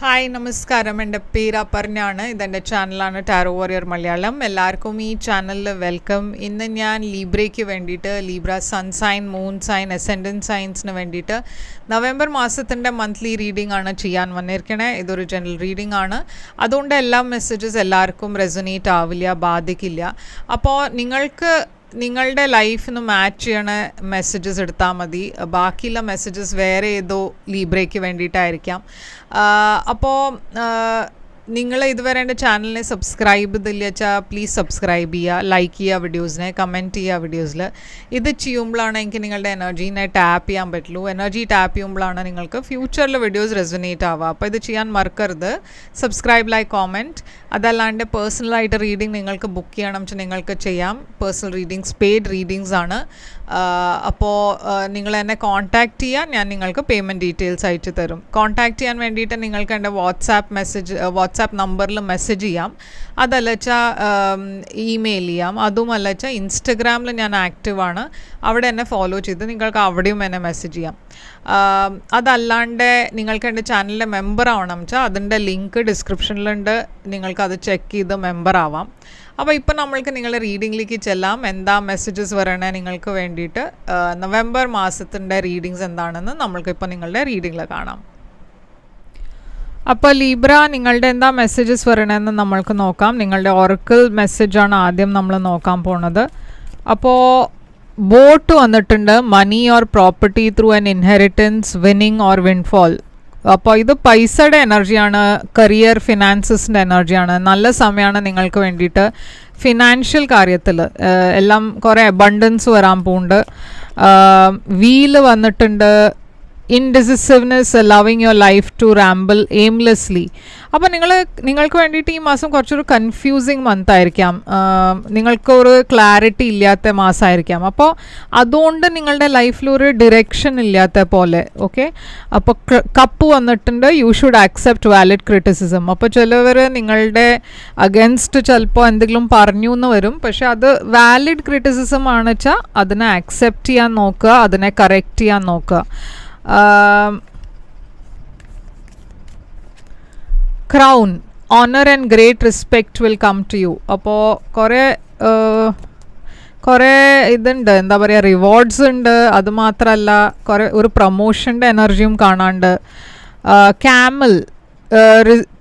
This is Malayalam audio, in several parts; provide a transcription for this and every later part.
ഹായ് നമസ്കാരം. എൻ്റെ പേര് അപർണയാണ്. ഇതെൻ്റെ ചാനലാണ് ടാരോ വാരിയർ മലയാളം. എല്ലാവർക്കും ഈ ചാനലിൽ വെൽക്കം. ഇന്ന് ഞാൻ ലീബ്രയ്ക്ക് വേണ്ടിയിട്ട് Libra sun sign, moon sign, ascendant സൈൻസിന് വേണ്ടിയിട്ട് നവംബർ മാസത്തിൻ്റെ മന്ത്ലി റീഡിംഗ് ആണ് ചെയ്യാൻ വന്നിരിക്കണേ. ഇതൊരു ജനറൽ റീഡിംഗ് ആണ്. അതുകൊണ്ട് എല്ലാ മെസ്സേജസ് എല്ലാവർക്കും റെസൊനേറ്റ് ആവില്ല, ബാധിക്കില്ല. അപ്പോൾ നിങ്ങളുടെ ലൈഫിന് മാച്ച് ചെയ്യണ മെസ്സേജസ് എടുത്താൽ മതി. ബാക്കിയുള്ള മെസ്സേജസ് വേറെ ഏതോ ലീബ്രയ്ക്ക് വേണ്ടിയിട്ടായിരിക്കാം. അപ്പോൾ നിങ്ങൾ ഇതുവരെ എൻ്റെ ചാനലിനെ സബ്സ്ക്രൈബ് ചെയ്തില്ല വെച്ചാൽ പ്ലീസ് സബ്സ്ക്രൈബ് ചെയ്യുക, ലൈക്ക് ചെയ്യുക വീഡിയോസിനെ, കമൻറ്റ് ചെയ്യുക വീഡിയോസിൽ. ഇത് ചെയ്യുമ്പോഴാണ് എനിക്ക് നിങ്ങളുടെ എനർജീനെ ടാപ്പ് ചെയ്യാൻ പറ്റുള്ളൂ. എനർജി ടാപ്പ് ചെയ്യുമ്പോഴാണ് നിങ്ങൾക്ക് ഫ്യൂച്ചറിൽ വീഡിയോസ് റെസൊനേറ്റ് ആവുക. അപ്പോൾ ഇത് ചെയ്യാൻ മറക്കരുത്. Subscribe, like, comment. അതല്ലാണ്ട് പേഴ്സണലായിട്ട് റീഡിംഗ് നിങ്ങൾക്ക് ബുക്ക് ചെയ്യണം വെച്ചാൽ നിങ്ങൾക്ക് ചെയ്യാം. പേഴ്സണൽ റീഡിങ്സ് പെയ്ഡ് റീഡിങ്സ് ആണ്. അപ്പോൾ നിങ്ങൾ എന്നെ കോൺടാക്റ്റ് ചെയ്യാൻ ഞാൻ നിങ്ങൾക്ക് പേയ്മെൻറ്റ് ഡീറ്റെയിൽസ് അയച്ചു തരും. കോൺടാക്റ്റ് ചെയ്യാൻ വേണ്ടിയിട്ട് നിങ്ങൾക്ക് എൻ്റെ വാട്സാപ്പ് നമ്പറിൽ മെസ്സേജ് ചെയ്യാം. അതല്ല വെച്ചാൽ ഇമെയിൽ ചെയ്യാം. അതുമല്ല വെച്ചാൽ ഇൻസ്റ്റഗ്രാമിൽ ഞാൻ ആക്റ്റീവാണ്. അവിടെ എന്നെ ഫോളോ ചെയ്ത് നിങ്ങൾക്ക് അവിടെയും എന്നെ മെസ്സേജ് ചെയ്യാം. അതല്ലാണ്ട് നിങ്ങൾക്ക് എൻ്റെ ചാനലിലെ മെമ്പർ ആവണം വെച്ചാൽ അതിൻ്റെ ലിങ്ക് ഡിസ്ക്രിപ്ഷനിലുണ്ട്. നിങ്ങൾക്കത് ചെക്ക് ചെയ്ത് മെമ്പർ ആവാം. അപ്പോൾ ഇപ്പോൾ നമ്മൾക്ക് നിങ്ങളുടെ റീഡിങ്ങിലേക്ക് ചെല്ലാം. എന്താ മെസ്സേജസ് വരണേ നിങ്ങൾക്ക് വേണ്ടിയിട്ട്, നവംബർ മാസത്തിൻ്റെ റീഡിങ്സ് എന്താണെന്ന് നമ്മൾക്കിപ്പോൾ നിങ്ങളുടെ റീഡിങ്ങിൽ കാണാം. അപ്പോൾ ലീബ്ര, നിങ്ങളുടെ എന്താ മെസ്സേജസ് വരണമെന്ന് നമ്മൾക്ക് നോക്കാം. നിങ്ങളുടെ ഒറക്കിൾ മെസ്സേജാണ് ആദ്യം നമ്മൾ നോക്കാൻ പോണത്. അപ്പോൾ ബോട്ട് വന്നിട്ടുണ്ട്. Money or property through an inheritance, winning or windfall. അപ്പോൾ ഇത് പൈസയുടെ എനർജിയാണ്, കരിയർ, ഫിനാൻസസിൻ്റെ എനർജിയാണ്. നല്ല സമയമാണ് നിങ്ങൾക്ക് വേണ്ടിയിട്ട് ഫിനാൻഷ്യൽ കാര്യത്തിൽ. എല്ലാം കുറേ അബണ്ടൻസ് വരാൻ പോകുന്നുണ്ട്. വീല് വന്നിട്ടുണ്ട്. Indecisiveness, allowing your life to ramble aimlessly. അപ്പോൾ നിങ്ങൾക്ക് വേണ്ടിയിട്ട് ഈ മാസം കുറച്ചൊരു കൺഫ്യൂസിങ് മന്ത് ആയിരിക്കാം. നിങ്ങൾക്കൊരു ക്ലാരിറ്റി ഇല്ലാത്ത മാസമായിരിക്കാം. അപ്പോൾ അതുകൊണ്ട് നിങ്ങളുടെ ലൈഫിലൊരു ഡിറക്ഷൻ ഇല്ലാത്ത പോലെ. ഓക്കെ, അപ്പോൾ കപ്പ് വന്നിട്ടുണ്ട്. You should accept valid criticism. അപ്പോൾ ചിലവർ നിങ്ങളുടെ അഗൻസ്റ്റ് ചിലപ്പോൾ എന്തെങ്കിലും പറഞ്ഞു എന്ന് വരും. പക്ഷെ അത് വാലിഡ് ക്രിറ്റിസിസം ആണ് വെച്ചാൽ അതിനെ ആക്സെപ്റ്റ് ചെയ്യാൻ നോക്കുക, അതിനെ കറക്റ്റ് ചെയ്യാൻ നോക്കുക. Crown, honour and great respect will come to you. അപ്പോൾ കുറേ ഇതുണ്ട്, എന്താ പറയുക, റിവാർഡ്സ് ഉണ്ട്. അതുമാത്രമല്ല ഒരു പ്രൊമോഷൻ്റെ എനർജിയും കാണാണ്ട്. Camel,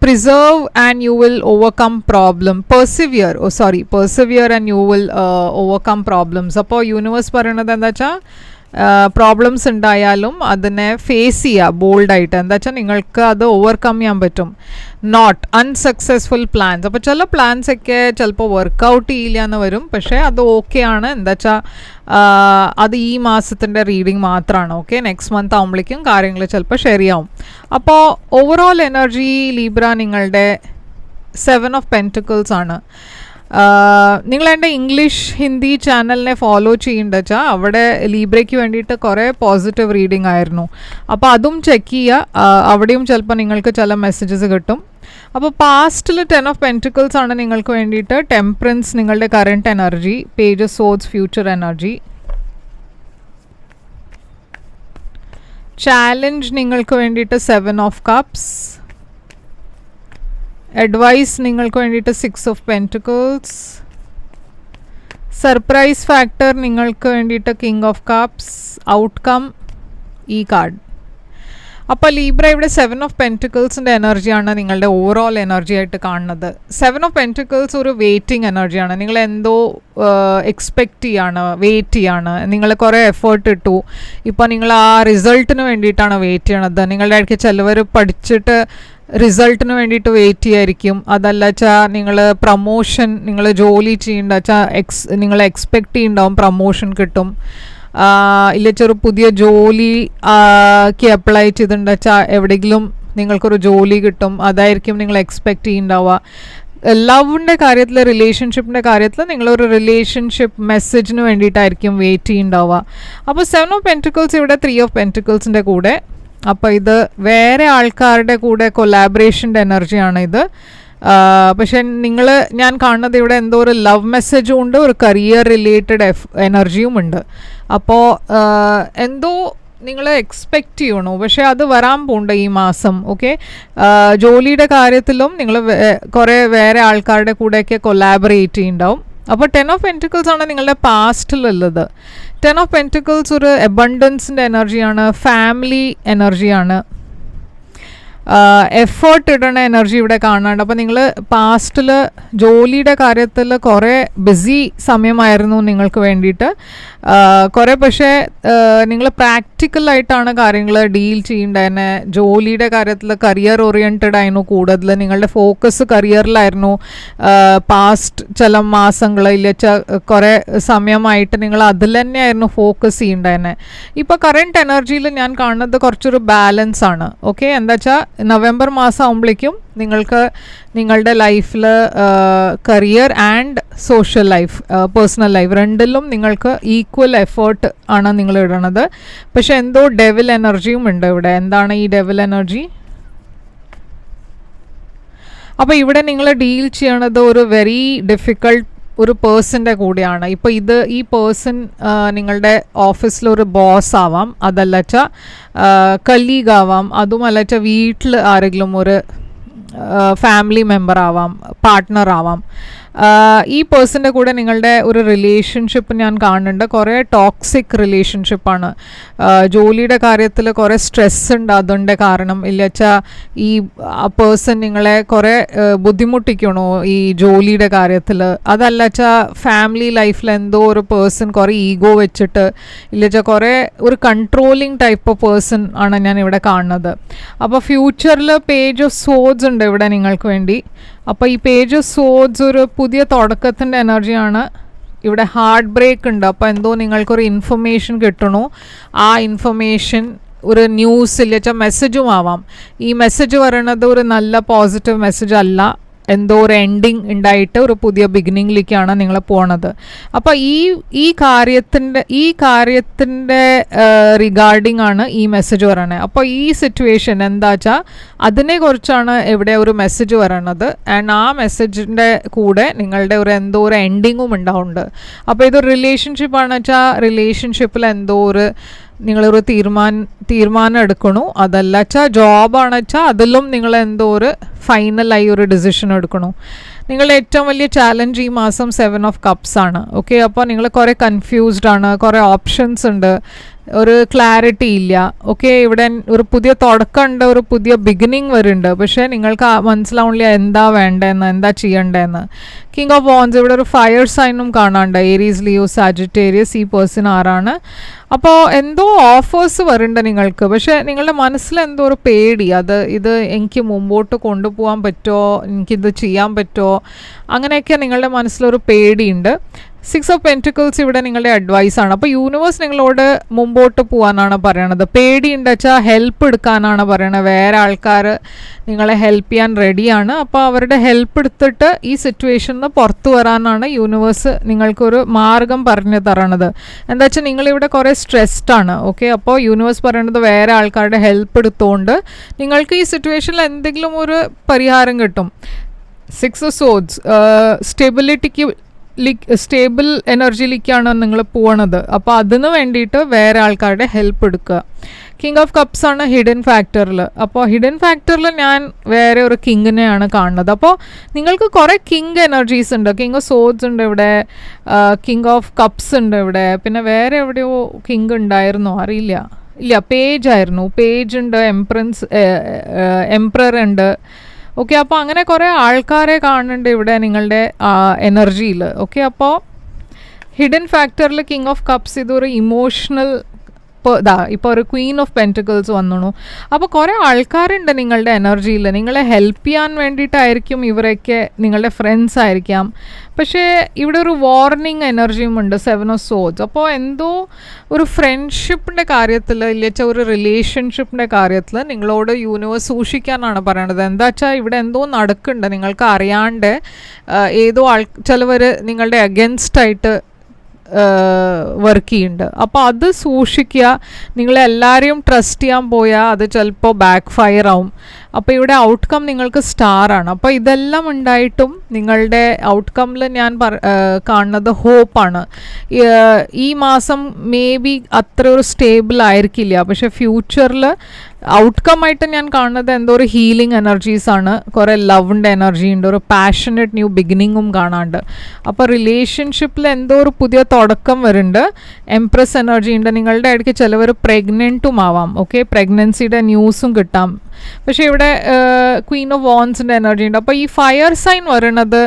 preserve and you will overcome problem. persevere and you will overcome problems. അപ്പോൾ യൂണിവേഴ്സ് പറയണത് എന്താ വെച്ചാൽ പ്രോബ്ലംസ് ഉണ്ടായാലും അതിനെ ഫേസ് ചെയ്യുക ബോൾഡായിട്ട്. എന്താ വെച്ചാൽ നിങ്ങൾക്ക് അത് ഓവർകം ചെയ്യാൻ പറ്റും. Not unsuccessful plans. അപ്പോൾ ചില പ്ലാൻസൊക്കെ ചിലപ്പോൾ വർക്കൗട്ട് ചെയ്യില്ല എന്ന് വരും. പക്ഷേ അത് ഓക്കെ ആണ്. എന്താ വെച്ചാൽ അത് ഈ മാസത്തിൻ്റെ റീഡിങ് മാത്രമാണ്. ഓക്കെ, നെക്സ്റ്റ് മന്ത് ആകുമ്പോഴേക്കും കാര്യങ്ങൾ ചിലപ്പോൾ ശരിയാവും. അപ്പോൾ ഓവറോൾ എനർജി ലീബ്ര നിങ്ങളുടെ 7 ഓഫ് പെൻറ്റിക്കിൾസ് ആണ്. നിങ്ങൾ എൻ്റെ ഇംഗ്ലീഷ്, ഹിന്ദി ചാനലിനെ ഫോളോ ചെയ്യേണ്ട വെച്ചാൽ അവിടെ ലീബ്രയ്ക്ക് വേണ്ടിയിട്ട് കുറേ പോസിറ്റീവ് റീഡിംഗ് ആയിരുന്നു. അപ്പോൾ അതും ചെക്ക് ചെയ്യുക. അവിടെയും ചിലപ്പോൾ നിങ്ങൾക്ക് ചില മെസ്സേജസ് കിട്ടും. അപ്പോൾ പാസ്റ്റിൽ 10 ഓഫ് പെൻറ്റിക്കിൾസ് ആണ് നിങ്ങൾക്ക് വേണ്ടിയിട്ട്. ടെമ്പറൻസ് നിങ്ങളുടെ current energy. Page of swords future energy. Challenge നിങ്ങൾക്ക് വേണ്ടിയിട്ട് 7 ഓഫ് കപ്സ്. അഡ്വൈസ് നിങ്ങൾക്ക് വേണ്ടിയിട്ട് 6 ഓഫ് പെൻറ്റിക്കിൾസ്. സർപ്രൈസ് ഫാക്ടർ നിങ്ങൾക്ക് വേണ്ടിയിട്ട് കിങ് ഓഫ് കപ്സ്. ഔട്ട്കം ഈ കാർഡ്. അപ്പോൾ ലീബ്ര ഇവിടെ 7 ഓഫ് പെൻറ്റിക്കിൾസിൻ്റെ എനർജിയാണ് നിങ്ങളുടെ ഓവറോൾ എനർജി ആയിട്ട് കാണുന്നത്. 7 ഓഫ് പെൻറ്റിക്കിൾസ് ഒരു വെയിറ്റിംഗ് എനർജിയാണ്. നിങ്ങൾ എന്തോ എക്സ്പെക്റ്റ് ചെയ്യാണ്, വെയിറ്റ് ചെയ്യാണ്. നിങ്ങൾ കുറേ എഫേർട്ട് ഇട്ടു. ഇപ്പോൾ നിങ്ങൾ ആ റിസൾട്ടിന് വേണ്ടിയിട്ടാണ് വെയിറ്റ് ചെയ്യണത്. നിങ്ങളുടെ ഇടയ്ക്ക് ചിലവർ പഠിച്ചിട്ട് റിസൾട്ടിന് വേണ്ടിയിട്ട് വെയിറ്റ് ചെയ്യായിരിക്കും. അതല്ല വെച്ചാൽ നിങ്ങൾ പ്രമോഷൻ, നിങ്ങൾ ജോലി ചെയ്യേണ്ട വെച്ചാൽ നിങ്ങൾ എക്സ്പെക്റ്റ് ചെയ്യുന്നുണ്ടാവും പ്രമോഷൻ കിട്ടും. ഇല്ലൊരു പുതിയ ജോലിക്ക് അപ്ലൈ ചെയ്തിട്ടുണ്ട് വെച്ചാൽ എവിടെയെങ്കിലും നിങ്ങൾക്കൊരു ജോലി കിട്ടും. അതായിരിക്കും നിങ്ങൾ എക്സ്പെക്റ്റ് ചെയ്യുന്നുണ്ടാവുക. ലവിൻ്റെ കാര്യത്തിൽ, റിലേഷൻഷിപ്പിൻ്റെ കാര്യത്തിൽ നിങ്ങളൊരു റിലേഷൻഷിപ്പ് മെസ്സേജിന് വേണ്ടിയിട്ടായിരിക്കും വെയിറ്റ് ചെയ്യുന്നുണ്ടാവുക. അപ്പോൾ 7 ഓഫ് പെൻറ്റിക്കിൾസ് ഇവിടെ 3 ഓഫ് പെൻറ്റിക്കിൾസിൻ്റെ കൂടെ. അപ്പോൾ ഇത് വേറെ ആൾക്കാരുടെ കൂടെ കൊലാബറേഷൻ്റെ എനർജിയാണ് ഇത്. പക്ഷെ ഞാൻ കാണുന്നത് ഇവിടെ എന്തോ ഒരു ലവ് മെസ്സേജും ഉണ്ട്, ഒരു കരിയർ റിലേറ്റഡ് എനർജിയും ഉണ്ട്. അപ്പോൾ എന്തോ നിങ്ങൾ എക്സ്പെക്റ്റ് ചെയ്യണു, പക്ഷേ അത് വരാൻ പോണ്ട് ഈ മാസം. ഓക്കെ, ജോലിയുടെ കാര്യത്തിലും നിങ്ങൾ കുറേ വേറെ ആൾക്കാരുടെ കൂടെയൊക്കെ കൊലാബറേറ്റ് ചെയ്യുന്നുണ്ടാവും. അപ്പോൾ 10 ഓഫ് പെൻറ്റിക്കിൾസ് ആണ് നിങ്ങളുടെ പാസ്റ്റിലുള്ളത്. 10 ഓഫ് പെൻറ്റിക്കിൾസ് ഒരു അബണ്ടൻസിൻ്റെ എനർജിയാണ്, ഫാമിലി എനർജിയാണ്, എഫേർട്ട് ഇടണ എനർജി ഇവിടെ കാണാണ്ട്. അപ്പോൾ നിങ്ങൾ പാസ്റ്റിൽ ജോലിയുടെ കാര്യത്തിൽ കുറേ ബിസി സമയമായിരുന്നു നിങ്ങൾക്ക് വേണ്ടിയിട്ട്. കുറേ പക്ഷേ നിങ്ങൾ പ്രാക്ടിക്കലായിട്ടാണ് കാര്യങ്ങൾ ഡീൽ ചെയ്യേണ്ടതന്നെ. ജോലിയുടെ കാര്യത്തിൽ കരിയർ ഓറിയൻറ്റഡ് ആയിരുന്നു കൂടുതൽ, നിങ്ങളുടെ ഫോക്കസ് കരിയറിലായിരുന്നു. പാസ്റ്റ് ചില മാസങ്ങളിൽ കുറേ സമയമായിട്ട് നിങ്ങൾ അതിൽ തന്നെയായിരുന്നു ഫോക്കസ് ചെയ്യേണ്ടതന്നെ. ഇപ്പോൾ കറണ്ട് എനർജിയിൽ ഞാൻ കാണുന്നത് കുറച്ചൊരു ബാലൻസ് ആണ്. ഓക്കെ, എന്താ വെച്ചാൽ നവംബർ മാസം ആകുമ്പോഴേക്കും നിങ്ങൾക്ക് നിങ്ങളുടെ ലൈഫിൽ career and social life, personal life രണ്ടിലും നിങ്ങൾക്ക് ഈക്വൽ എഫേർട്ട് ആണ് നിങ്ങൾ ഇടണത്. പക്ഷെ എന്തോ ഡെവിൽ എനർജിയും ഉണ്ട് ഇവിടെ. എന്താണ് ഈ ഡെവിൽ എനർജി? അപ്പോൾ ഇവിടെ നിങ്ങൾ ഡീൽ ചെയ്യണത് ഒരു വെരി ഡിഫിക്കൾട്ട് ഒരു പേഴ്സൻ്റെ കൂടെയാണ്. ഇപ്പോൾ ഈ പേഴ്സൺ നിങ്ങളുടെ ഓഫീസിലൊരു ബോസ് ആവാം, അതല്ലച്ച കലീഗ് ആവാം, അതുമല്ലച്ച വീട്ടിൽ ആരെങ്കിലും ഒരു ഫാമിലി മെമ്പർ ആവാം, പാർട്ട്ണർ ആവാം. ഈ പേഴ്സൻ്റെ കൂടെ നിങ്ങളുടെ ഒരു റിലേഷൻഷിപ്പ് ഞാൻ കാണുന്നുണ്ട്. കുറേ ടോക്സിക് റിലേഷൻഷിപ്പാണ്. ജോലിയുടെ കാര്യത്തിൽ കുറേ സ്ട്രെസ് ഉണ്ട് അതുകൊണ്ട് കാരണം. ഇല്ലച്ചാൽ ഈ പേഴ്സൺ നിങ്ങളെ കുറേ ബുദ്ധിമുട്ടിക്കണോ ഈ ജോലിയുടെ കാര്യത്തിൽ. അതല്ലച്ചാൽ ഫാമിലി ലൈഫിൽ എന്തോ ഒരു പേഴ്സൺ കുറേ ഈഗോ വെച്ചിട്ട്, ഇല്ലച്ചാൽ കുറേ ഒരു കൺട്രോളിങ് ടൈപ്പ് ഓഫ് പേഴ്സൺ ആണ് ഞാൻ ഇവിടെ കാണുന്നത്. അപ്പോൾ ഫ്യൂച്ചറിൽ പേജ് ഓഫ് സോഡ്സ് ഉണ്ട് ഇവിടെ നിങ്ങൾക്ക് വേണ്ടി. അപ്പോൾ ഈ പേജ് ഓഫ് സോഡ്സ് ഒരു പുതിയ തുടക്കത്തിൻ്റെ എനർജിയാണ്. ഇവിടെ ഹാർട്ട് ബ്രേക്ക് ഉണ്ട്. അപ്പോൾ എന്തോ നിങ്ങൾക്കൊരു ഇൻഫർമേഷൻ കിട്ടണു. ആ ഇൻഫർമേഷൻ ഒരു ന്യൂസ് ഇല്ല മെസ്സേജും ആവാം. ഈ മെസ്സേജ് പറയണത് ഒരു നല്ല പോസിറ്റീവ് മെസ്സേജ് അല്ല. എന്തോ ഒരു എൻഡിങ് ഉണ്ടായിട്ട് ഒരു പുതിയ ബിഗിനിങ്ങിലേക്കാണ് നിങ്ങൾ പോണത്. അപ്പോൾ ഈ കാര്യത്തിൻ്റെ റിഗാർഡിംഗ് ആണ് ഈ മെസ്സേജ് പറയണത്. അപ്പോൾ ഈ സിറ്റുവേഷൻ എന്താ വെച്ചാൽ അതിനെക്കുറിച്ചാണ് ഇവിടെ ഒരു മെസ്സേജ് പറയണത്. ആൻഡ് ആ മെസ്സേജിൻ്റെ കൂടെ നിങ്ങളുടെ ഒരു എന്തോ ഒരു എൻഡിങ്ങും ഉണ്ടാവുന്നുണ്ട്. അപ്പോൾ ഇതൊരു റിലേഷൻഷിപ്പാണെന്ന് വെച്ചാൽ റിലേഷൻഷിപ്പിൽ എന്തോ ഒരു നിങ്ങളൊരു തീരുമാനം എടുക്കണു. അതല്ല വെച്ചാൽ ജോബാണെന്ന് വെച്ചാൽ അതിലും നിങ്ങൾ എന്തോ ഒരു ഫൈനലായി ഒരു ഡിസിഷൻ എടുക്കണു. നിങ്ങളുടെ ഏറ്റവും വലിയ ചാലഞ്ച് ഈ മാസം 7 ഓഫ് കപ്സ് ആണ്. ഓക്കെ, അപ്പോൾ നിങ്ങൾ കുറേ കൺഫ്യൂസ്ഡ് ആണ്, കുറേ ഓപ്ഷൻസ് ഉണ്ട്, ഒരു ക്ലാരിറ്റി ഇല്ല. ഓക്കെ, ഇവിടെ ഒരു പുതിയ തുടക്കമുണ്ട്, ഒരു പുതിയ ബിഗിനിങ് വരുന്നുണ്ട്. പക്ഷേ നിങ്ങൾക്ക് മനസ്സിലാവില്ല എന്താ വേണ്ടതെന്ന്, എന്താ ചെയ്യേണ്ടതെന്ന്. കിങ് ഓഫ് വോൺസ് ഇവിടെ ഒരു ഫയർ സൈനും കാണാണ്ട്. Aries, Leo, Sagittarius. ഈ പേഴ്സൺ ആരാണ്? അപ്പോൾ എന്തോ ഓഫേഴ്സ് വരുന്നുണ്ട് നിങ്ങൾക്ക്. പക്ഷേ നിങ്ങളുടെ മനസ്സിൽ എന്തോ ഒരു പേടി, ഇത് എനിക്ക് മുമ്പോട്ട് കൊണ്ടുപോകാൻ പറ്റുമോ, എനിക്കിത് ചെയ്യാൻ പറ്റുമോ, അങ്ങനെയൊക്കെ നിങ്ങളുടെ മനസ്സിലൊരു പേടിയുണ്ട്. 6 ഓഫ് പെൻറ്റിക്കിൾസ് ഇവിടെ നിങ്ങളുടെ അഡ്വൈസാണ്. അപ്പോൾ യൂണിവേഴ്സ് നിങ്ങളോട് മുമ്പോട്ട് പോകാനാണ് പറയണത്. പേടിയുണ്ട് വെച്ചാൽ ഹെൽപ്പ് എടുക്കാനാണ് പറയണത്. വേറെ ആൾക്കാർ നിങ്ങളെ ഹെൽപ്പ് ചെയ്യാൻ റെഡിയാണ്. അപ്പോൾ അവരുടെ ഹെൽപ്പ് എടുത്തിട്ട് ഈ സിറ്റുവേഷനിൽ നിന്ന് പുറത്തു വരാനാണ് യൂണിവേഴ്സ് നിങ്ങൾക്കൊരു മാർഗം പറഞ്ഞു തരണത്. എന്താ വെച്ചാൽ നിങ്ങളിവിടെ കുറേ സ്ട്രെസ്ഡ് ആണ്. ഓക്കെ, അപ്പോൾ യൂണിവേഴ്സ് പറയണത് വേറെ ആൾക്കാരുടെ ഹെൽപ്പ് എടുത്തുകൊണ്ട് നിങ്ങൾക്ക് ഈ സിറ്റുവേഷനിൽ എന്തെങ്കിലും ഒരു പരിഹാരം കിട്ടും. 6 ഓഫ് സോഡ്സ് സ്റ്റേബിൾ എനർജിയിലേക്കാണ് നിങ്ങൾ പോകണത്. അപ്പോൾ അതിന് വേണ്ടിയിട്ട് വേറെ ആൾക്കാരുടെ ഹെൽപ്പ് എടുക്കുക. കിങ് ഓഫ് കപ്സ് ആണ് ഹിഡൻ ഫാക്ടറിൽ. അപ്പോൾ ഹിഡൻ ഫാക്ടറിൽ ഞാൻ വേറെ ഒരു കിങ്ങിനെയാണ് കാണുന്നത്. അപ്പോൾ നിങ്ങൾക്ക് കുറേ കിങ് എനർജീസ് ഉണ്ട്. കിങ് ഓഫ് സോഡ്സ് ഉണ്ട് ഇവിടെ, കിങ് ഓഫ് കപ്സ് ഉണ്ട് ഇവിടെ, പിന്നെ വേറെ എവിടെയോ കിങ് ഉണ്ടായിരുന്നോ ഇല്ല പേജ് ആയിരുന്നു. പേജ് ഉണ്ട്, എംപ്രർ ഉണ്ട്. ഓക്കെ, അപ്പോൾ അങ്ങനെ കുറേ ആൾക്കാരെ കാണുന്നുണ്ട് ഇവിടെ നിങ്ങളുടെ എനർജിയിൽ. ഓക്കെ, അപ്പോൾ ഹിഡൻ ഫാക്ടറിൽ കിങ് ഓഫ് കപ്സ് ഇതൊരു ഇമോഷണൽ ഇപ്പോൾ ഒരു ക്വീൻ ഓഫ് പെൻറ്റിക്കിൾസ് വന്നു. അപ്പോൾ കുറേ ആൾക്കാരുണ്ട് നിങ്ങളുടെ എനർജിയിൽ. നിങ്ങളെ ഹെൽപ്പ് ചെയ്യാൻ വേണ്ടിയിട്ടായിരിക്കും ഇവരൊക്കെ നിങ്ങളുടെ ഫ്രണ്ട്സ് ആയിരിക്കാം. പക്ഷേ ഇവിടെ ഒരു വാർണിംഗ് എനർജിയും ഉണ്ട് 7 ഓഫ് സോഡ്സ്. അപ്പോൾ എന്തോ ഒരു ഫ്രണ്ട്ഷിപ്പിൻ്റെ കാര്യത്തിൽ ഇല്ലച്ച ഒരു റിലേഷൻഷിപ്പിൻ്റെ കാര്യത്തിൽ നിങ്ങളോട് യൂണിവേഴ്സ് സൂക്ഷിക്കാനാണ് പറയണത്. എന്താ വെച്ചാൽ ഇവിടെ എന്തോ നടക്കുന്നുണ്ട് നിങ്ങൾക്ക് അറിയാണ്ട്. ഏതോ ചിലവർ നിങ്ങളുടെ അഗൻസ്റ്റായിട്ട് വർക്ക് ചെയ്യുന്നുണ്ട്. അപ്പോൾ അത് സൂക്ഷിക്കുക. നിങ്ങളെല്ലാവരെയും ട്രസ്റ്റ് ചെയ്യാൻ പോയാൽ അത് ചിലപ്പോൾ ബാക്ക് ഫയർ ആവും. അപ്പോൾ ഇവിടെ ഔട്ട്കം നിങ്ങൾക്ക് സ്റ്റാറാണ്. അപ്പോൾ ഇതെല്ലാം ഉണ്ടായിട്ടും നിങ്ങളുടെ ഔട്ട്കമ്മിൽ ഞാൻ കാണുന്നത് ഹോപ്പാണ്. ഈ മാസം മേ ബി അത്ര ഒരു സ്റ്റേബിൾ ആയിരിക്കില്ല, പക്ഷെ ഫ്യൂച്ചറിൽ ഔട്ട്കം ആയിട്ട് ഞാൻ കാണുന്നത് എന്തോ ഒരു ഹീലിംഗ് എനർജീസാണ്, കുറേ ലവിൻ്റെ എനർജി ഉണ്ട്, ഒരു പാഷനറ്റ് ന്യൂ ബിഗിനിങ്ങും കാണാണ്ട്. അപ്പോൾ റിലേഷൻഷിപ്പിൽ എന്തോ ഒരു പുതിയ തുടക്കം വരുന്നുണ്ട്. എംപ്രസ് എനർജി ഉണ്ട്. നിങ്ങളുടെ ഇടയ്ക്ക് ചിലവർ പ്രഗ്നൻറ്റും ആവാം. ഓക്കെ, പ്രഗ്നൻസിയുടെ ന്യൂസും കിട്ടാം. പക്ഷേ ഇവിടെ ക്വീൻ ഓഫ് വാൻസിൻ്റെ എനർജി ഉണ്ട്. അപ്പോൾ ഈ ഫയർ സൈൻ വരുന്നത്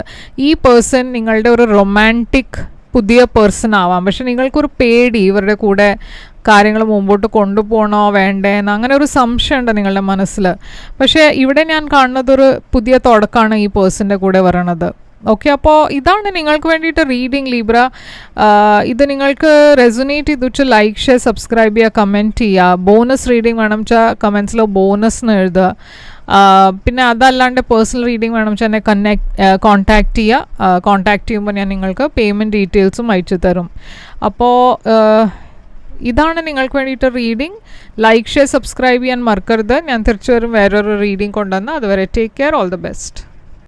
ഈ പേഴ്സൺ നിങ്ങളുടെ ഒരു റൊമാൻറ്റിക് പുതിയ പേഴ്സൺ ആവാം. പക്ഷെ നിങ്ങൾക്കൊരു പേടി ഇവരുടെ കൂടെ കാര്യങ്ങൾ മുമ്പോട്ട് കൊണ്ടുപോകണോ വേണ്ടേന്ന് അങ്ങനെ ഒരു സംശയമുണ്ട് നിങ്ങളുടെ മനസ്സിൽ. പക്ഷേ ഇവിടെ ഞാൻ കാണുന്നതൊരു പുതിയ തുടക്കമാണ് ഈ പേഴ്സൻ്റെ കൂടെ വരണത്. ഓക്കെ, അപ്പോൾ ഇതാണ് നിങ്ങൾക്ക് വേണ്ടിയിട്ട് റീഡിങ് ലീബ്ര. ഇത് നിങ്ങൾക്ക് റെസൊനേറ്റ് ചെയ്തു വെച്ചാൽ ലൈക്ക്, ഷെയർ, സബ്സ്ക്രൈബ് ചെയ്യുക, കമൻറ്റ് ചെയ്യുക. ബോണസ് റീഡിങ് വേണം വെച്ചാൽ കമൻസിൽ ബോണസ് എന്ന് എഴുതുക. പിന്നെ അതല്ലാണ്ട് പേഴ്സണൽ റീഡിങ് വേണം വെച്ചാൽ എന്നെ കോൺടാക്റ്റ് ചെയ്യുക. കോൺടാക്റ്റ് ചെയ്യുമ്പോൾ ഞാൻ നിങ്ങൾക്ക് പേയ്മെൻറ്റ് ഡീറ്റെയിൽസും അയച്ചു തരും. അപ്പോൾ ഇതാണ് നിങ്ങൾക്ക് വേണ്ടിയിട്ട് റീഡിങ്. ലൈക്ക്, ഷെയർ, സബ്സ്ക്രൈബ് ചെയ്യാൻ മറക്കരുത്. ഞാൻ തിരിച്ചു വരും വേറൊരു റീഡിങ് കൊണ്ടുവന്ന്. അതുവരെ take care, all the best.